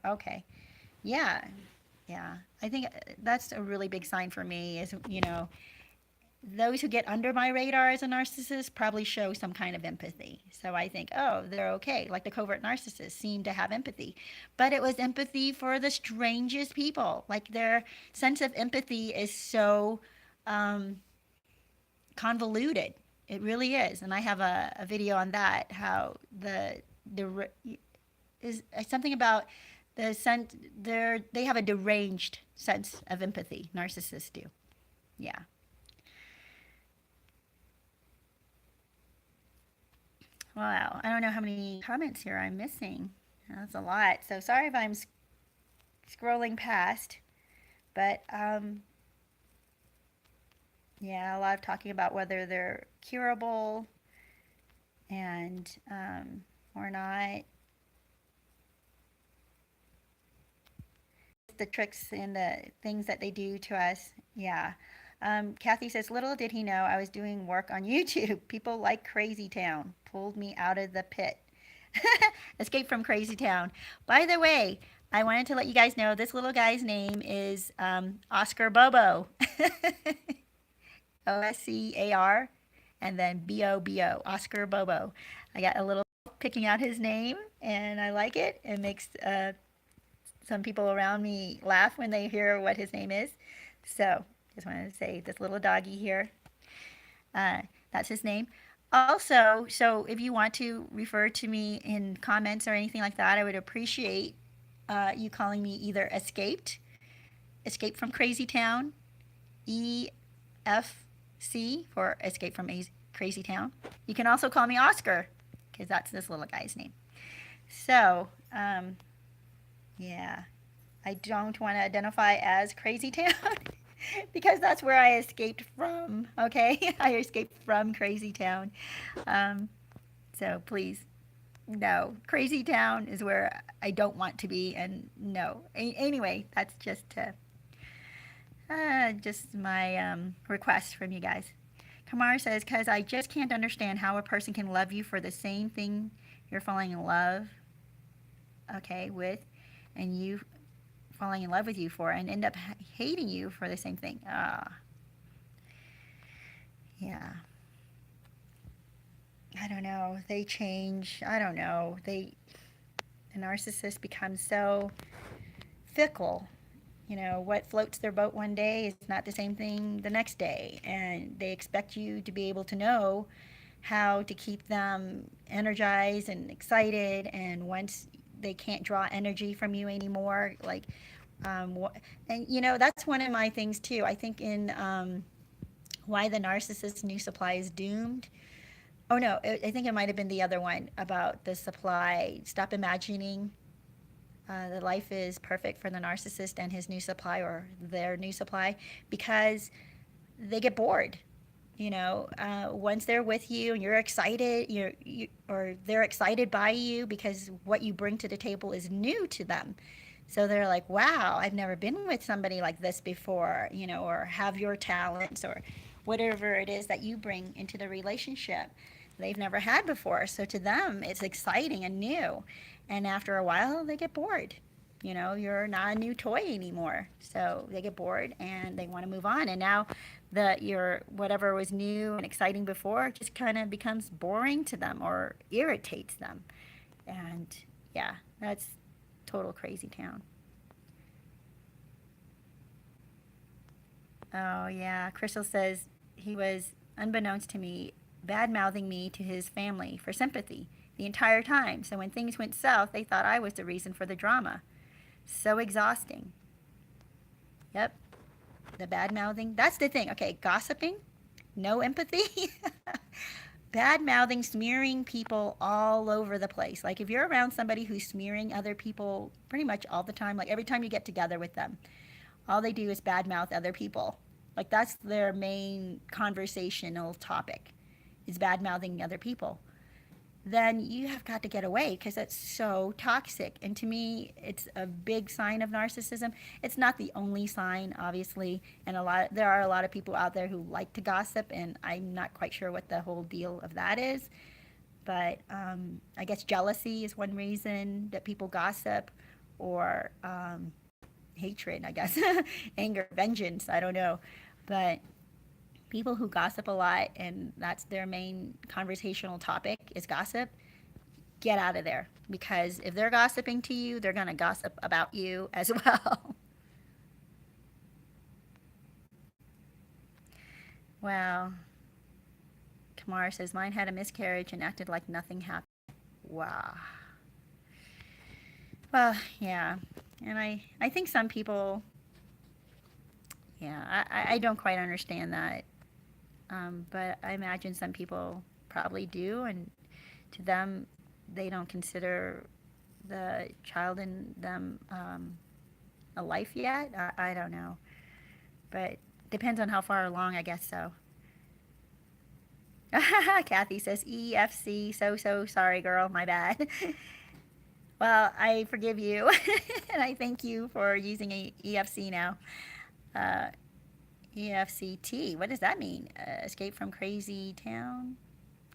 Okay. Yeah. Yeah. I think that's a really big sign for me is, those who get under my radar as a narcissist probably show some kind of empathy. So I think, oh, they're okay. Like the covert narcissists seem to have empathy. But it was empathy for the strangest people. Like their sense of empathy is so convoluted. It really is. And I have a video on that, how is something about the sense, they have a deranged sense of empathy. Narcissists do. Yeah. Wow, I don't know how many comments here I'm missing. That's a lot. So sorry if I'm scrolling past, but yeah, a lot of talking about whether they're curable and or not. The tricks and the things that they do to us. Yeah. Kathy says, little did he know I was doing work on YouTube. People like Crazytown pulled me out of the pit. Escape from Crazytown. By the way, I wanted to let you guys know this little guy's name is Oscar Bobo. Oscar and then Bobo. Oscar Bobo. I got a little picking out his name and I like it. It makes some people around me laugh when they hear what his name is. So just wanted to say this little doggy here, that's his name. Also, so if you want to refer to me in comments or anything like that, I would appreciate you calling me either Escape from Crazytown, EFC for Escape from Crazytown. You can also call me Oscar because that's this little guy's name. So, yeah, I don't want to identify as Crazytown because that's where I escaped from. Okay, I escaped from Crazytown. So please, no, Crazytown is where I don't want to be, and no. Anyway, that's just my request from you guys. Kamar says, because I just can't understand how a person can love you for the same thing you're falling in love, okay, with, and you falling in love with you for, and end up hating you for the same thing. Yeah. I don't know. They change. I don't know. The narcissist becomes so fickle. You know, what floats their boat one day is not the same thing the next day. And they expect you to be able to know how to keep them energized and excited. And once they can't draw energy from you anymore, like, and you know, that's one of my things too. I think in Why the Narcissist's New Supply is Doomed. Oh no, I think it might have been the other one about the supply. Stop imagining that life is perfect for the narcissist and his new supply or their new supply because they get bored. You know, once they're with you and you're excited, or they're excited by you because what you bring to the table is new to them. So they're like, wow, I've never been with somebody like this before, you know, or have your talents or whatever it is that you bring into the relationship they've never had before. So to them, it's exciting and new. And after a while, they get bored. You know, you're not a new toy anymore. So they get bored and they want to move on. And now your whatever was new and exciting before just kind of becomes boring to them or irritates them. And yeah, that's total crazy town. Oh yeah, Crystal says he was, unbeknownst to me, bad mouthing me to his family for sympathy the entire time. So when things went south, they thought I was the reason for the drama. So exhausting. Yep, the bad mouthing. That's the thing. Okay, gossiping, no empathy. Bad mouthing, smearing people all over the place. Like if you're around somebody who's smearing other people pretty much all the time, like every time you get together with them, all they do is bad mouth other people. Like that's their main conversational topic, is bad mouthing other people. Then you have got to get away because that's so toxic. And to me, it's a big sign of narcissism. It's not the only sign, obviously, and there are a lot of people out there who like to gossip, and I'm not quite sure what the whole deal of that is. But I guess jealousy is one reason that people gossip, or hatred, I guess, anger, vengeance. I don't know, but people who gossip a lot and that's their main conversational topic is gossip, get out of there because if they're gossiping to you, they're going to gossip about you as well. Wow. Kamar says mine had a miscarriage and acted like nothing happened. Wow. Well, yeah. And I think some people, yeah, I don't quite understand that. But I imagine some people probably do, and to them, they don't consider the child in them a life yet. I don't know, but depends on how far along, I guess so. Kathy says EFC. So sorry, girl. My bad. Well, I forgive you, and I thank you for using a EFC now. Uh, EFCT. What does that mean? Escape from Crazy Town?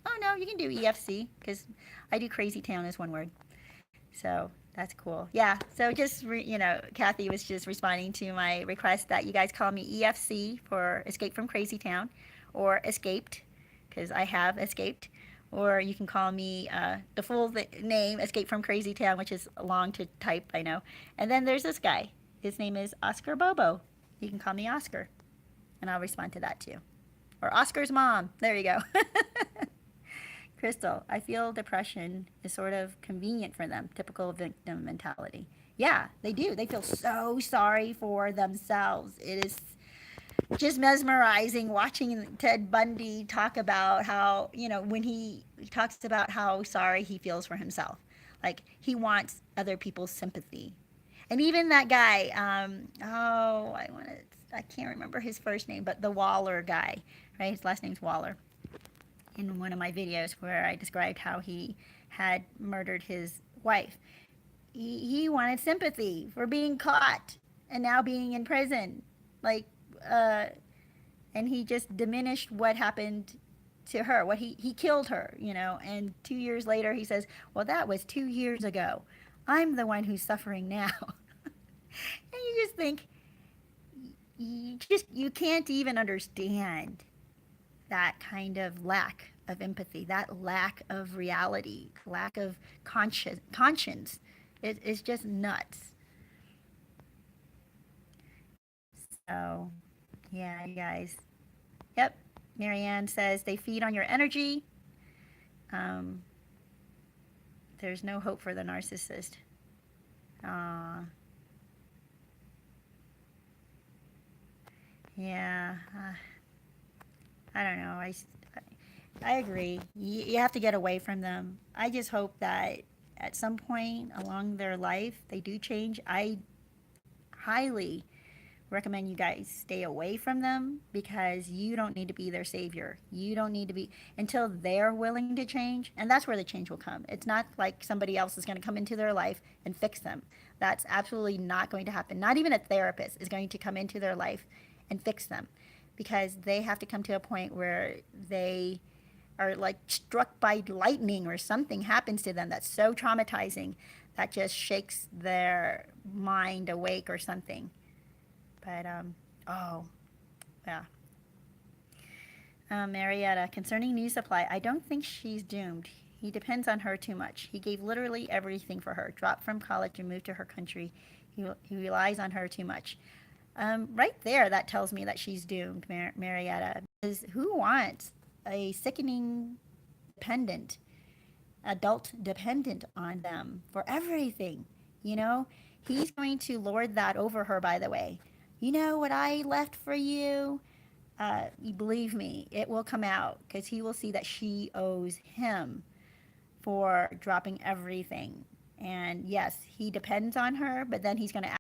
Oh no, you can do EFC because I do Crazy Town as one word. So that's cool. Yeah. So just Kathy was just responding to my request that you guys call me EFC for Escape from Crazy Town, or Escaped, because I have escaped. Or you can call me the full name, Escape from Crazy Town, which is long to type, I know. And then there's this guy. His name is Oscar Bobo. You can call me Oscar, and I'll respond to that too. Or Oscar's mom. There you go. Crystal, I feel depression is sort of convenient for them, typical victim mentality. Yeah, they do. They feel so sorry for themselves. It is just mesmerizing watching Ted Bundy talk about how, when he talks about how sorry he feels for himself. Like, he wants other people's sympathy. And even that guy, I can't remember his first name, but the Waller guy, right? His last name's Waller. In one of my videos where I described how he had murdered his wife. He wanted sympathy for being caught and now being in prison. Like, and he just diminished what happened to her. He killed her, and 2 years later he says, well, that was 2 years ago. I'm the one who's suffering now. And you just think, you can't even understand that kind of lack of empathy, that lack of reality, lack of conscience. It's just nuts. So, yeah, you guys. Yep. Marianne says they feed on your energy. Um, there's no hope for the narcissist. Yeah. I don't know. I agree. You have to get away from them. I just hope that at some point along their life they do change. I highly recommend you guys stay away from them because you don't need to be their savior. You don't need to be until they're willing to change, and that's where the change will come. It's not like somebody else is going to come into their life and fix them. That's absolutely not going to happen. Not even a therapist is going to come into their life and fix them, because they have to come to a point where they are like struck by lightning or something happens to them that's so traumatizing that just shakes their mind awake or something. But, yeah. Marietta, concerning new supply, I don't think she's doomed. He depends on her too much. He gave literally everything for her, dropped from college and moved to her country. He relies on her too much. Right there, that tells me that she's doomed, Marietta. Because who wants a sickening dependent, adult dependent on them for everything? He's going to lord that over her, by the way. You know what I left for you? You believe me, it will come out because he will see that she owes him for dropping everything. And yes, he depends on her, but then he's going to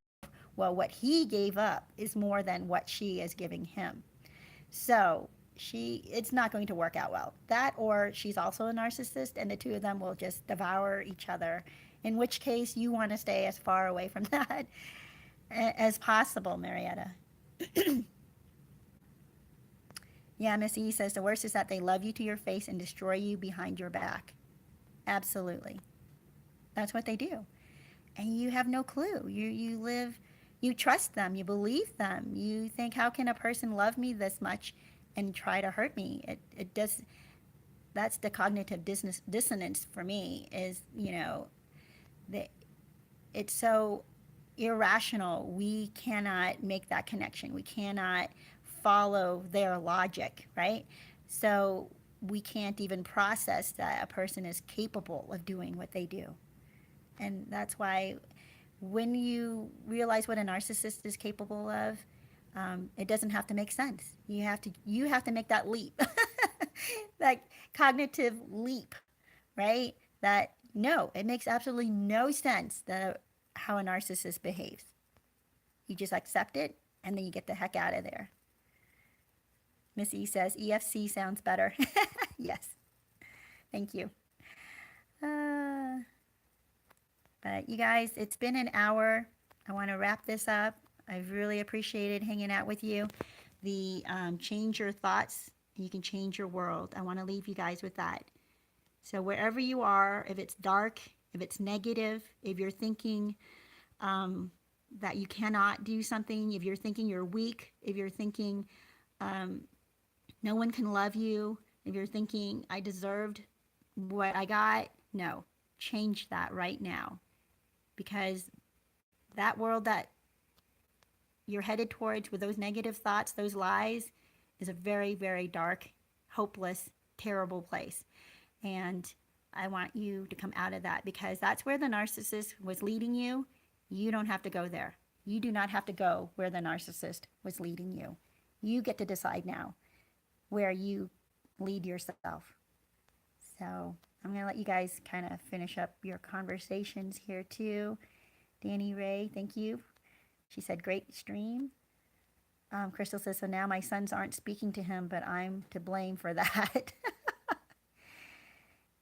well, what he gave up is more than what she is giving him. So it's not going to work out well. That, or she's also a narcissist, and the two of them will just devour each other, in which case you want to stay as far away from that as possible, Marietta. Yeah, Miss E says the worst is that they love you to your face and destroy you behind your back. Absolutely. That's what they do. And you have no clue. You trust them, you believe them, you think, how can a person love me this much and try to hurt me? It does. That's the cognitive dissonance for me. Is it's so irrational. We cannot make that connection. We cannot follow their logic, right? So we can't even process that a person is capable of doing what they do, and that's why, when you realize what a narcissist is capable of, it doesn't have to make sense. You have to make that leap, that cognitive leap, right? That no, it makes absolutely no sense that how a narcissist behaves. You just accept it and then you get the heck out of there. Miss E says EFC sounds better. Yes, thank you. But you guys, it's been an hour. I want to wrap this up. I've really appreciated hanging out with you. The change your thoughts, you can change your world. I want to leave you guys with that. So wherever you are, if it's dark, if it's negative, if you're thinking that you cannot do something, if you're thinking you're weak, if you're thinking no one can love you, if you're thinking I deserved what I got, no, change that right now. Because that world that you're headed towards with those negative thoughts, those lies, is a very, very dark, hopeless, terrible place. And I want you to come out of that, because that's where the narcissist was leading you. You don't have to go there. You do not have to go where the narcissist was leading you. You get to decide now where you lead yourself. So I'm going to let you guys kind of finish up your conversations here too. Danny Ray, thank you. She said, great stream. Crystal says, so now my sons aren't speaking to him, but I'm to blame for that.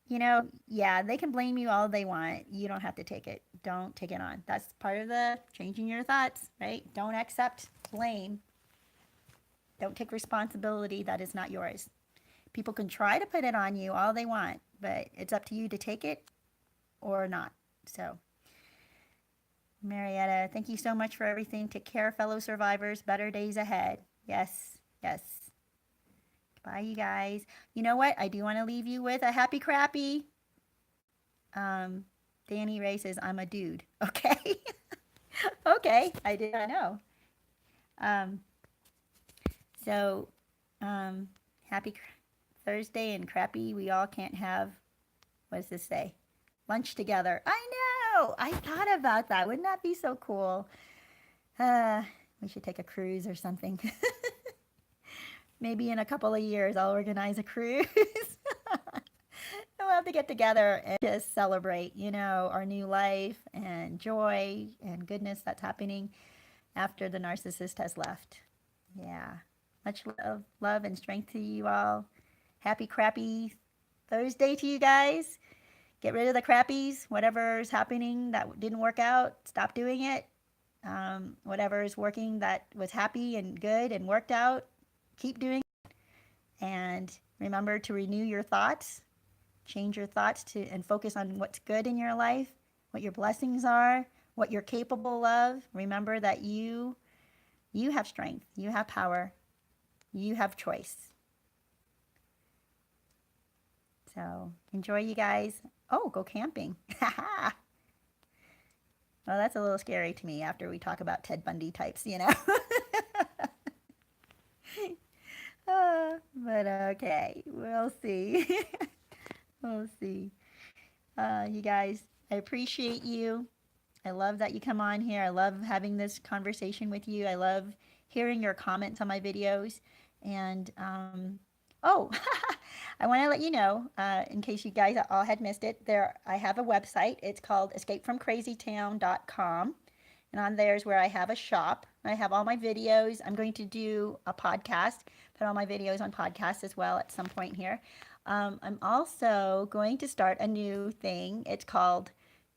You know, yeah, they can blame you all they want. You don't have to take it. Don't take it on. That's part of the changing your thoughts, right? Don't accept blame. Don't take responsibility that is not yours. People can try to put it on you all they want, but it's up to you to take it or not. So, Marietta, thank you so much for everything. Take care, fellow survivors. Better days ahead. Yes, yes. Bye, you guys. You know what? I do want to leave you with a happy crappy. Danny Ray says, I'm a dude. Okay. Okay. I did not know. So, happy Thursday and crappy. We all can't have, what does this say? Lunch together. I know. I thought about that. Wouldn't that be so cool? We should take a cruise or something. Maybe in a couple of years, I'll organize a cruise. We'll have to get together and just celebrate, you know, our new life and joy and goodness that's happening after the narcissist has left. Yeah. Much love and strength to you all. Happy crappy Thursday to you guys. Get rid of the crappies. Whatever's happening that didn't work out, stop doing it. Whatever is working that was happy and good and worked out, keep doing it. And remember to renew your thoughts. Change your thoughts to and focus on what's good in your life, what your blessings are, what you're capable of. Remember that you have strength, you have power, you have choice. So enjoy, you guys. Oh, go camping. Well, that's a little scary to me after we talk about Ted Bundy types, you know. But okay, we'll see. We'll see. You guys, I appreciate you. I love that you come on here. I love having this conversation with you. I love hearing your comments on my videos. And, oh, I want to let you know, in case you guys all had missed it, I have a website. It's called escapefromcrazytown.com. And on there is where I have a shop. I have all my videos. I'm going to do a podcast, put all my videos on podcast as well at some point here. I'm also going to start a new thing. It's called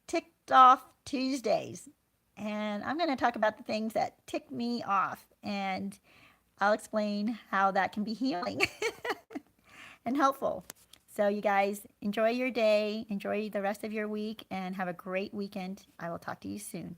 Ticked Off Tuesdays. And I'm going to talk about the things that tick me off. And I'll explain how that can be healing and helpful. So you guys, enjoy your day, enjoy the rest of your week, and have a great weekend. I will talk to you soon.